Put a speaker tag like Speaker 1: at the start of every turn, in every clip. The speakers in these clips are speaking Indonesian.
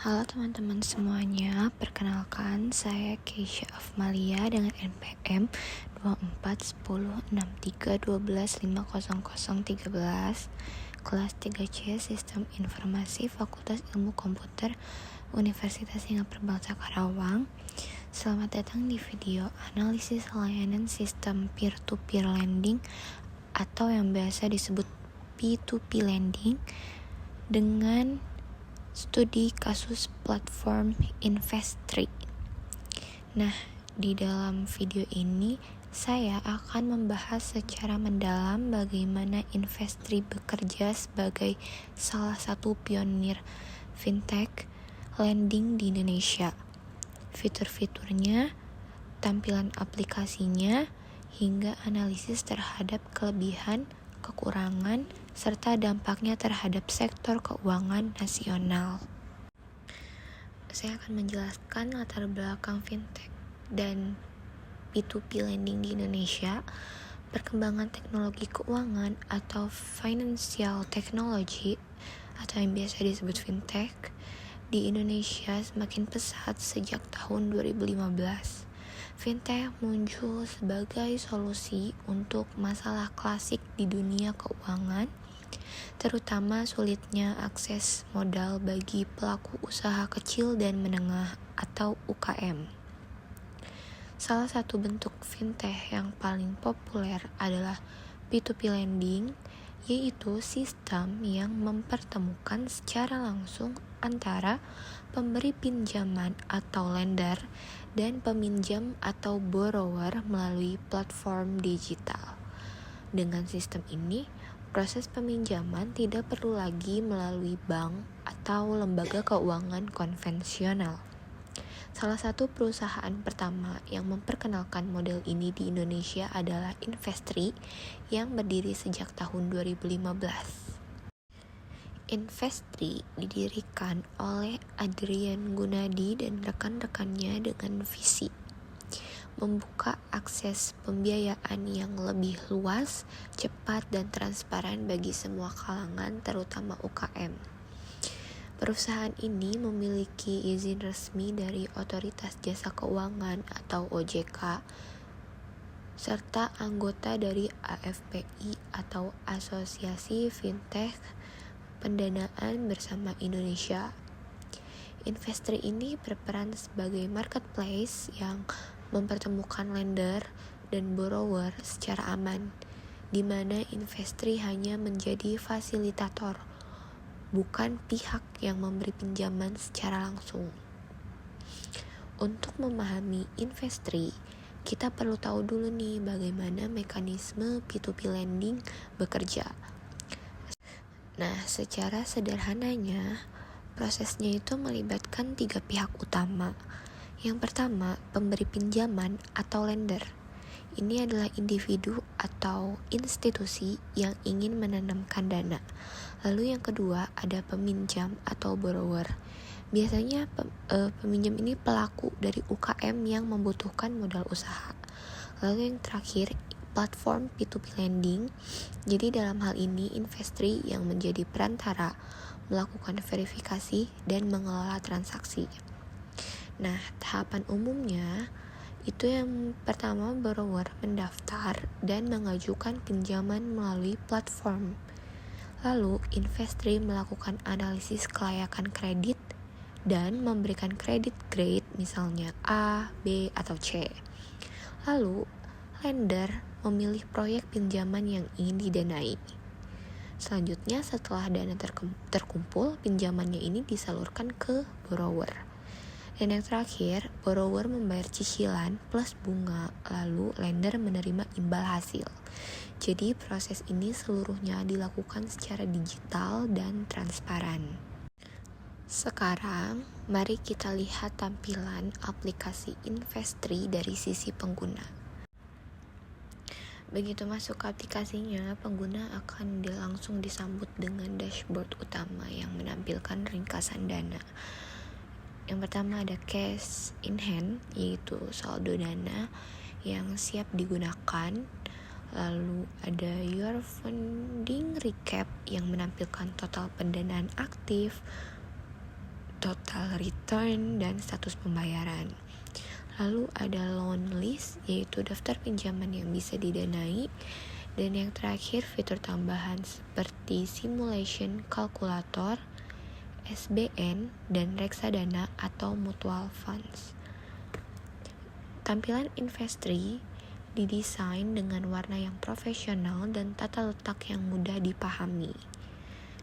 Speaker 1: Halo teman-teman semuanya, perkenalkan saya Keisha Afmalia dengan NPM 24106312500013, kelas 3C Sistem Informasi Fakultas Ilmu Komputer Universitas Singapura Bangsa Karawang. Selamat datang di video analisis layanan sistem peer-to-peer lending atau yang biasa disebut P2P lending dengan studi kasus platform Investri. Nah, di dalam video ini saya akan membahas secara mendalam bagaimana Investri bekerja sebagai salah satu pionir fintech lending di Indonesia. Fitur-fiturnya, tampilan aplikasinya, hingga analisis terhadap kelebihan, kekurangan, serta dampaknya terhadap sektor keuangan nasional. Saya akan menjelaskan latar belakang fintech dan P2P lending di Indonesia, perkembangan teknologi keuangan atau financial technology atau yang biasa disebut fintech di Indonesia semakin pesat sejak tahun 2015. Fintech muncul sebagai solusi untuk masalah klasik di dunia keuangan, terutama sulitnya akses modal bagi pelaku usaha kecil dan menengah atau UKM. Salah satu bentuk fintech yang paling populer adalah P2P lending, yaitu sistem yang mempertemukan secara langsung antara pemberi pinjaman atau lender dan peminjam atau borrower melalui platform digital. Dengan sistem ini, proses peminjaman tidak perlu lagi melalui bank atau lembaga keuangan konvensional. Salah satu perusahaan pertama yang memperkenalkan model ini di Indonesia adalah Investri yang berdiri sejak tahun 2015. Investri didirikan oleh Adrian Gunadi dan rekan-rekannya dengan visi membuka akses pembiayaan yang lebih luas, cepat, dan transparan bagi semua kalangan, terutama UKM. Perusahaan ini memiliki izin resmi dari Otoritas Jasa Keuangan atau OJK, serta anggota dari AFPI atau Asosiasi Fintech Pendanaan Bersama Indonesia. Investri ini berperan sebagai marketplace yang mempertemukan lender dan borrower secara aman, di mana Investri hanya menjadi fasilitator, bukan pihak yang memberi pinjaman secara langsung. Untuk memahami Investri, kita perlu tahu dulu nih bagaimana mekanisme P2P lending bekerja. Nah, secara sederhananya, prosesnya itu melibatkan 3 pihak utama. Yang pertama, pemberi pinjaman atau lender. Ini adalah individu atau institusi yang ingin menanamkan dana. Lalu yang kedua, ada peminjam atau borrower. Biasanya peminjam ini pelaku dari UKM yang membutuhkan modal usaha. Lalu yang terakhir, platform P2P lending. Jadi dalam hal ini Investri yang menjadi perantara melakukan verifikasi dan mengelola transaksi. Nah, tahapan umumnya itu yang pertama, borrower mendaftar dan mengajukan pinjaman melalui platform. Lalu Investri melakukan analisis kelayakan kredit dan memberikan kredit grade misalnya A, B, atau C. Lalu lender memilih proyek pinjaman yang ingin didanai. Selanjutnya, setelah dana terkumpul, pinjamannya ini disalurkan ke borrower. Dan yang terakhir, borrower membayar cicilan plus bunga, lalu lender menerima imbal hasil. Jadi proses ini seluruhnya dilakukan secara digital dan transparan. Sekarang, mari kita lihat tampilan aplikasi Investri dari sisi pengguna. Begitu masuk ke aplikasinya, pengguna akan langsung disambut dengan dashboard utama yang menampilkan ringkasan dana. Yang pertama ada cash in hand, yaitu saldo dana yang siap digunakan. Lalu ada your funding recap yang menampilkan total pendanaan aktif, total total return, dan status pembayaran. Lalu ada loan list, yaitu daftar pinjaman yang bisa didanai. Dan yang terakhir, fitur tambahan seperti simulation calculator, SBN, dan reksadana atau mutual funds. Tampilan Investree didesain dengan warna yang profesional dan tata letak yang mudah dipahami.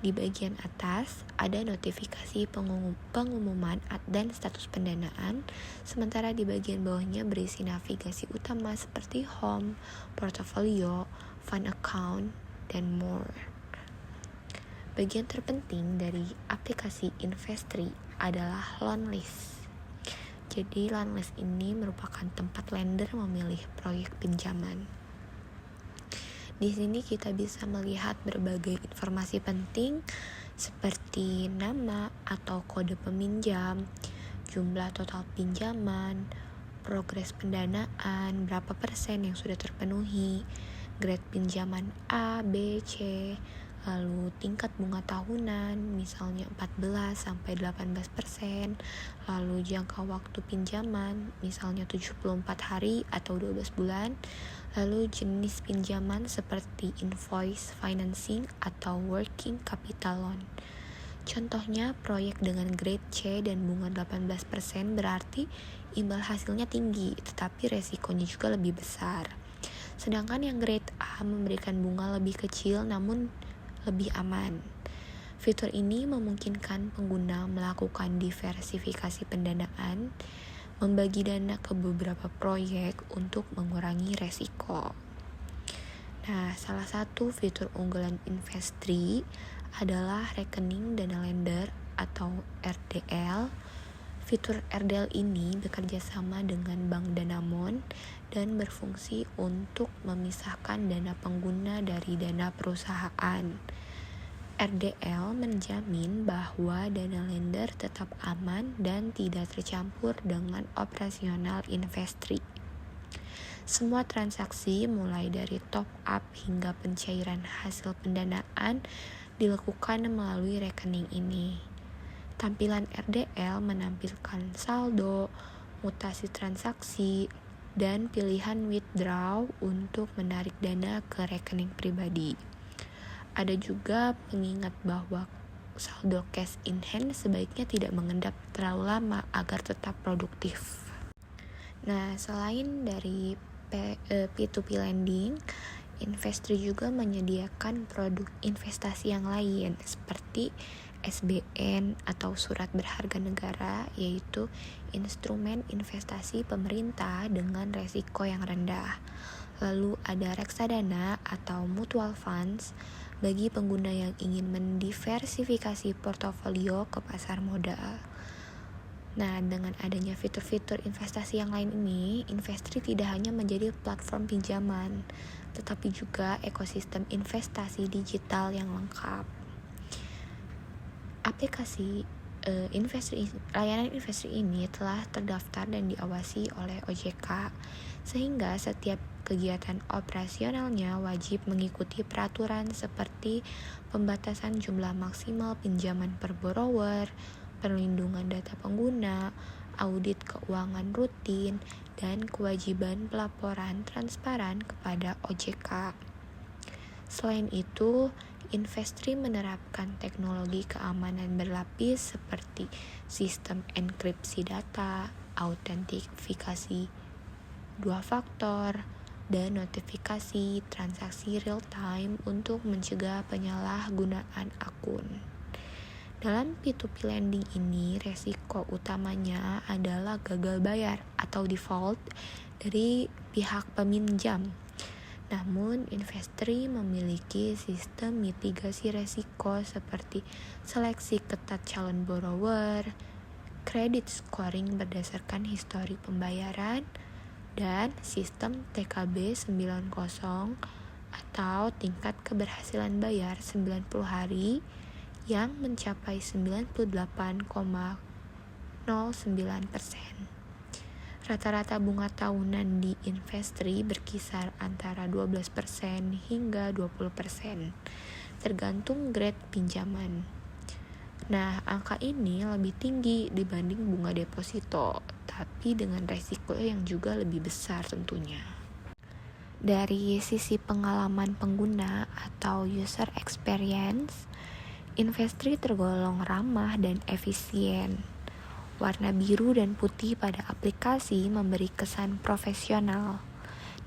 Speaker 1: Di bagian atas ada notifikasi pengumuman dan status pendanaan, sementara di bagian bawahnya berisi navigasi utama seperti home, portfolio, fund account, dan more. Bagian terpenting dari aplikasi Investree adalah loan list. Jadi loan list ini merupakan tempat lender memilih proyek pinjaman. Di sini kita bisa melihat berbagai informasi penting seperti nama atau kode peminjam, jumlah total pinjaman, progres pendanaan, berapa persen yang sudah terpenuhi, grade pinjaman A, B, C, lalu tingkat bunga tahunan misalnya 14 sampai 18%, lalu jangka waktu pinjaman misalnya 74 hari atau 12 bulan, lalu jenis pinjaman seperti invoice financing atau working capital loan. Contohnya proyek dengan grade C dan bunga 18% berarti imbal hasilnya tinggi tetapi resikonya juga lebih besar. Sedangkan yang grade A memberikan bunga lebih kecil namun lebih aman. Fitur ini memungkinkan pengguna melakukan diversifikasi pendanaan, membagi dana ke beberapa proyek untuk mengurangi resiko. Nah, salah satu fitur unggulan Investree adalah rekening dana lender atau RDL. Fitur RDL ini bekerja sama dengan Bank Danamon dan berfungsi untuk memisahkan dana pengguna dari dana perusahaan. RDL menjamin bahwa dana lender tetap aman dan tidak tercampur dengan operasional Investree. Semua transaksi mulai dari top up hingga pencairan hasil pendanaan dilakukan melalui rekening ini. Tampilan RDL menampilkan saldo, mutasi transaksi, dan pilihan withdraw untuk menarik dana ke rekening pribadi. Ada juga pengingat bahwa saldo cash in hand sebaiknya tidak mengendap terlalu lama agar tetap produktif. Nah, selain dari P2P lending, Investree juga menyediakan produk investasi yang lain seperti SBN atau surat berharga negara, yaitu instrumen investasi pemerintah dengan resiko yang rendah. Lalu ada reksadana atau mutual funds bagi pengguna yang ingin mendiversifikasi portofolio ke pasar modal. Nah, dengan adanya fitur-fitur investasi yang lain ini, Investree tidak hanya menjadi platform pinjaman, tetapi juga ekosistem investasi digital yang lengkap. Aplikasi layanan Investree ini telah terdaftar dan diawasi oleh OJK, sehingga setiap kegiatan operasionalnya wajib mengikuti peraturan seperti pembatasan jumlah maksimal pinjaman per borrower, perlindungan data pengguna, audit keuangan rutin, dan kewajiban pelaporan transparan kepada OJK. Selain itu, Investree menerapkan teknologi keamanan berlapis seperti sistem enkripsi data, autentifikasi 2 faktor, dan notifikasi transaksi real time untuk mencegah penyalahgunaan akun. Dalam P2P lending ini, resiko utamanya adalah gagal bayar atau default dari pihak peminjam. Namun, Investree memiliki sistem mitigasi resiko seperti seleksi ketat calon borrower, credit scoring berdasarkan histori pembayaran, dan sistem TKB 90 atau tingkat keberhasilan bayar 90 hari yang mencapai 98,09%. Rata-rata bunga tahunan di Investree berkisar antara 12% hingga 20%, tergantung grade pinjaman. Nah, angka ini lebih tinggi dibanding bunga deposito, tapi dengan resiko yang juga lebih besar tentunya. Dari sisi pengalaman pengguna atau user experience, Investri tergolong ramah dan efisien. Warna biru dan putih pada aplikasi memberi kesan profesional.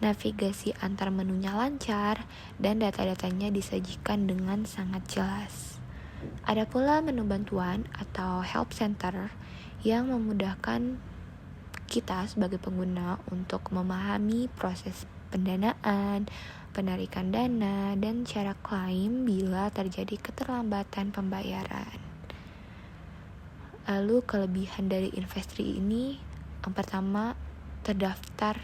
Speaker 1: Navigasi antar menunya lancar dan data-datanya disajikan dengan sangat jelas. Ada pula menu bantuan atau help center yang memudahkan kita sebagai pengguna untuk memahami proses pendanaan, penarikan dana, dan cara klaim bila terjadi keterlambatan pembayaran. Lalu kelebihan dari Investri ini, yang pertama, terdaftar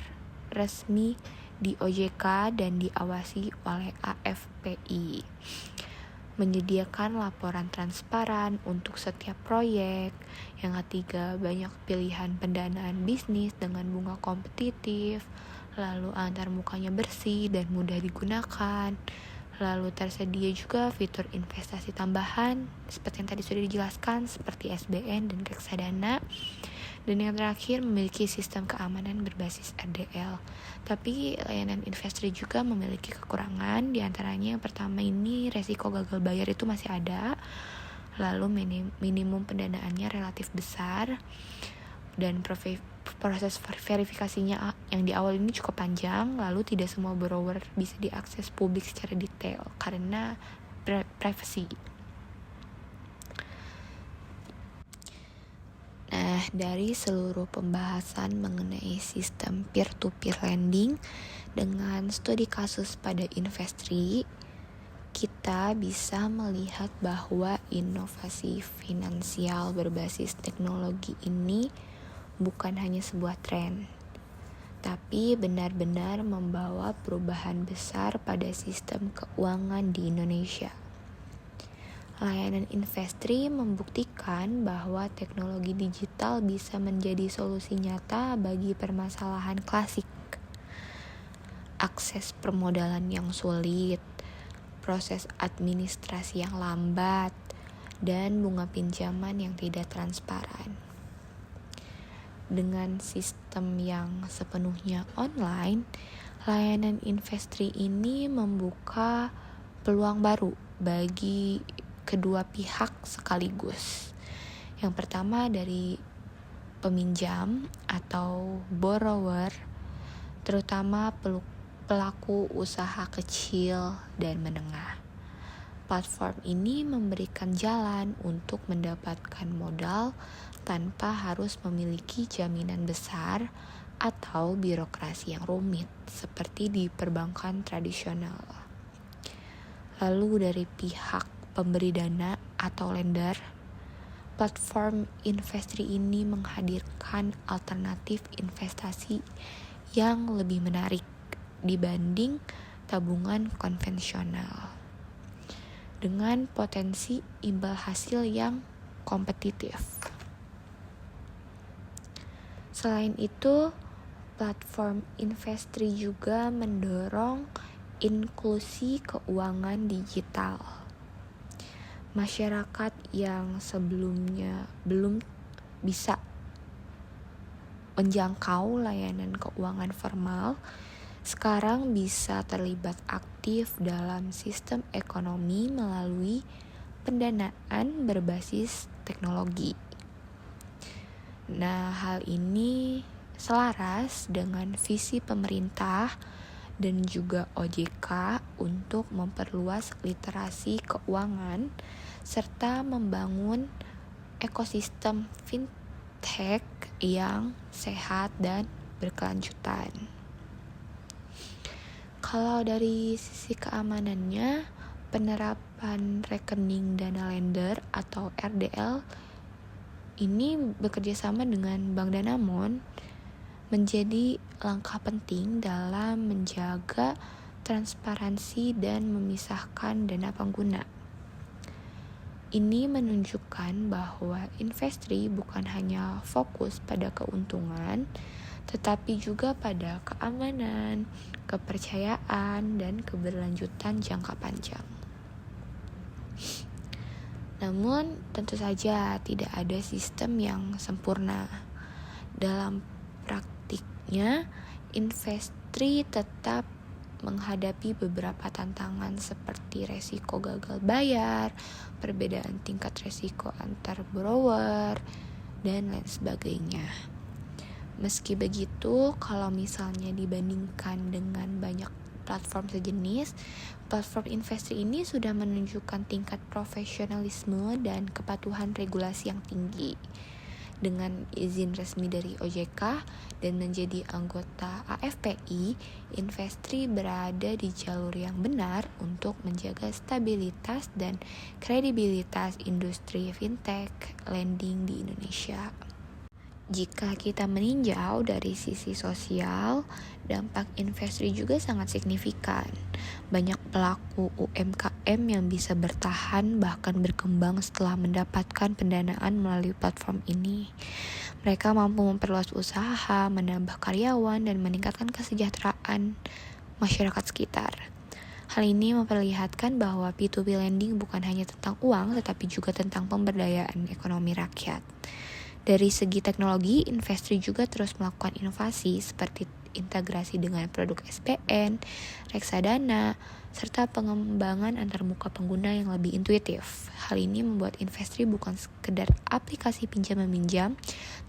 Speaker 1: resmi di OJK dan diawasi oleh AFPI. Menyediakan laporan transparan untuk setiap proyek. Yang ketiga, banyak pilihan pendanaan bisnis dengan bunga kompetitif. Lalu antar mukanya bersih dan mudah digunakan. Lalu tersedia juga fitur investasi tambahan seperti yang tadi sudah dijelaskan, seperti SBN dan reksadana. Dan yang terakhir, memiliki sistem keamanan berbasis RDL. Tapi layanan Investri juga memiliki kekurangan. Di antaranya yang pertama ini, resiko gagal bayar itu masih ada. Lalu minimum pendanaannya relatif besar. Dan proses verifikasinya yang di awal ini cukup panjang. Lalu tidak semua borrower bisa diakses publik secara detail karena privacy. Nah, dari seluruh pembahasan mengenai sistem peer-to-peer lending dengan studi kasus pada Investri, kita bisa melihat bahwa inovasi finansial berbasis teknologi ini bukan hanya sebuah tren, tapi benar-benar membawa perubahan besar pada sistem keuangan di Indonesia. Layanan Investri membuktikan bahwa teknologi digital bisa menjadi solusi nyata bagi permasalahan klasik. Akses permodalan yang sulit, proses administrasi yang lambat, dan bunga pinjaman yang tidak transparan. Dengan sistem yang sepenuhnya online, layanan Investri ini membuka peluang baru bagi kedua pihak sekaligus. Yang pertama dari peminjam atau borrower, terutama pelaku usaha kecil dan menengah. Platform ini memberikan jalan untuk mendapatkan modal tanpa harus memiliki jaminan besar atau birokrasi yang rumit seperti di perbankan tradisional. Lalu dari pihak pemberi dana atau lender, platform Investri ini menghadirkan alternatif investasi yang lebih menarik dibanding tabungan konvensional dengan potensi imbal hasil yang kompetitif. Selain itu, platform Investri juga mendorong inklusi keuangan digital. Masyarakat yang sebelumnya belum bisa menjangkau layanan keuangan formal sekarang bisa terlibat aktif dalam sistem ekonomi melalui pendanaan berbasis teknologi. Nah, hal ini selaras dengan visi pemerintah dan juga OJK untuk memperluas literasi keuangan serta membangun ekosistem fintech yang sehat dan berkelanjutan. Kalau dari sisi keamanannya, penerapan rekening dana lender atau RDL ini bekerja sama dengan Bank Danamon menjadi langkah penting dalam menjaga transparansi dan memisahkan dana pengguna. Ini menunjukkan bahwa Investri bukan hanya fokus pada keuntungan, tetapi juga pada keamanan, kepercayaan, dan keberlanjutan jangka panjang. Namun, tentu saja tidak ada sistem yang sempurna. Dalam praktiknya, investri tetap menghadapi beberapa tantangan seperti resiko gagal bayar, perbedaan tingkat resiko antar borrower, dan lain sebagainya. Meski begitu, kalau misalnya dibandingkan dengan banyak platform sejenis, platform investri ini sudah menunjukkan tingkat profesionalisme dan kepatuhan regulasi yang tinggi. Dengan izin resmi dari OJK dan menjadi anggota AFPI, investri berada di jalur yang benar untuk menjaga stabilitas dan kredibilitas industri fintech lending di Indonesia. Jika kita meninjau dari sisi sosial, dampak investri juga sangat signifikan. Banyak pelaku UMKM yang bisa bertahan bahkan berkembang setelah mendapatkan pendanaan melalui platform ini. Mereka mampu memperluas usaha, menambah karyawan, dan meningkatkan kesejahteraan masyarakat sekitar. Hal ini memperlihatkan bahwa P2P lending bukan hanya tentang uang, tetapi juga tentang pemberdayaan ekonomi rakyat. Dari segi teknologi, investri juga terus melakukan inovasi seperti integrasi dengan produk SPN, reksadana, serta pengembangan antarmuka pengguna yang lebih intuitif. Hal ini membuat investri bukan sekedar aplikasi pinjam-meminjam,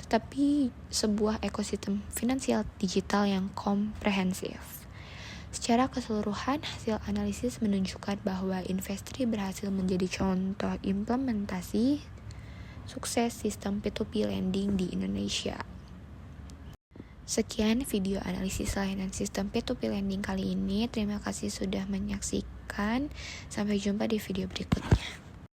Speaker 1: tetapi sebuah ekosistem finansial digital yang komprehensif. Secara keseluruhan, hasil analisis menunjukkan bahwa investri berhasil menjadi contoh implementasi sukses sistem P2P lending di Indonesia. Sekian video analisis layanan sistem P2P lending kali ini. Terima kasih sudah menyaksikan. Sampai jumpa di video berikutnya.